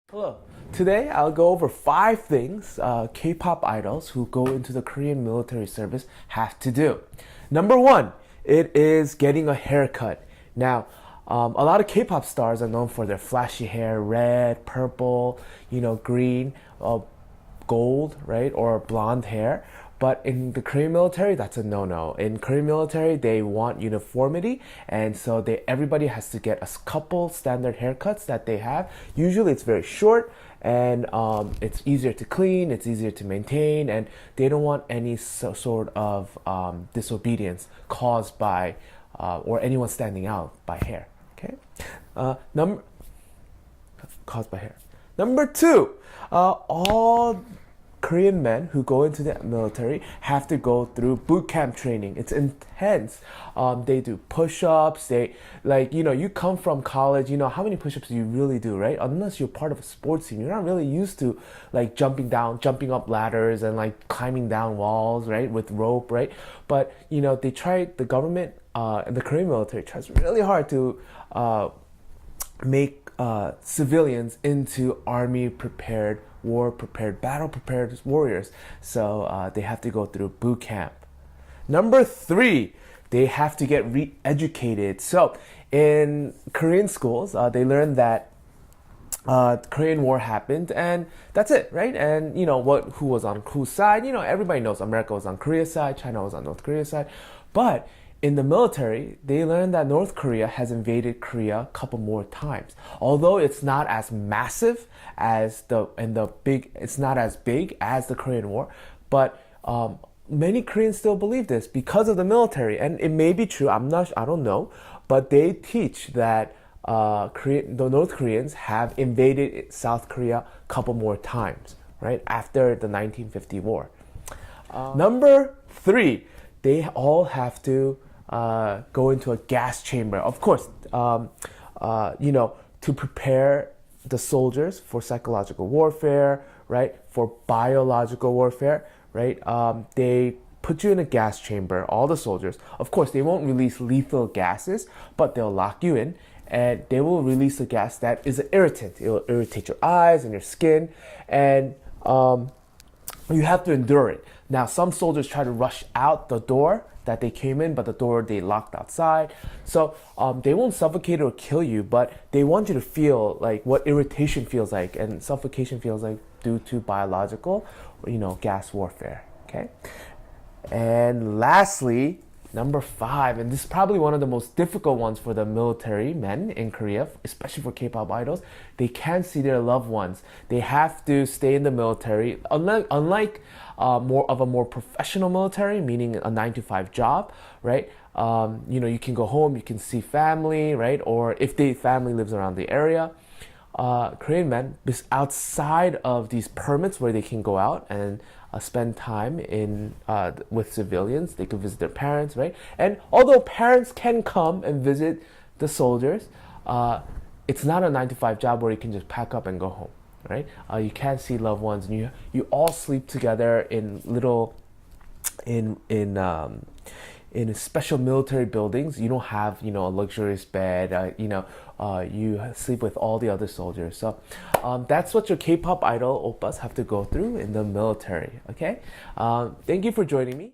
Hello. Today I'll go over 5 things K-pop idols who go into the Korean military service have to do. Number 1, it is getting a haircut. Now, a lot of K-pop stars are known for their flashy hair, red, purple, green, gold, right, or blonde hair. But in the Korean military, that's a no-no. In Korean military, they want uniformity, and so everybody has to get a couple standard haircuts that they have. Usually, it's very short, and it's easier to clean, it's easier to maintain, and they don't want any sort of disobedience caused by or anyone standing out by hair. Okay, number caused by hair. Number 2, all Korean men who go into the military have to go through boot camp training. It's intense. They do push-ups. You come from college, how many push-ups do you really do, right? Unless you're part of a sports team, you're not really used to jumping up ladders and climbing down walls, right? With rope, right? But, the government and the Korean military tries really hard to make civilians into army prepared, war prepared, battle prepared warriors. So they have to go through boot camp. Number 3, they have to get re-educated. So in Korean schools, they learn that the Korean War happened, and that's it, right? And who was on whose side? Everybody knows America was on Korea's side, China was on North Korea's side, but in the military, they learned that North Korea has invaded Korea a couple more times. Although it's not as massive as it's not as big as the Korean War, but many Koreans still believe this because of the military, and it may be true. I don't know, but they teach that the North Koreans have invaded South Korea a couple more times, right after the 1950 war. Number 3, they all have to go into a gas chamber. Of course, to prepare the soldiers for psychological warfare, right? For biological warfare, right? They put you in a gas chamber, all the soldiers. Of course, they won't release lethal gases, but they'll lock you in and they will release a gas that is an irritant. It will irritate your eyes and your skin, and you have to endure it. Now, some soldiers try to rush out the door that they came in, but the door they locked outside. So they won't suffocate or kill you, but they want you to feel like what irritation feels like and suffocation feels like due to biological, gas warfare. Okay. And lastly, number 5, and this is probably one of the most difficult ones for the military men in Korea, especially for K-pop idols. They can't see their loved ones. They have to stay in the military. Unlike more professional military, meaning a 9 to 5 job, right? You can go home, you can see family, right? Or if the family lives around the area. Korean men, outside of these permits where they can go out and spend time with civilians, they can visit their parents, right? And although parents can come and visit the soldiers, it's not a 9 to 5 job where you can just pack up and go home, right? You can't see loved ones, and you all sleep together in in special military buildings. You don't have a luxurious bed. You sleep with all the other soldiers. So that's what your K-pop idol oppas have to go through in the military. Okay, thank you for joining me.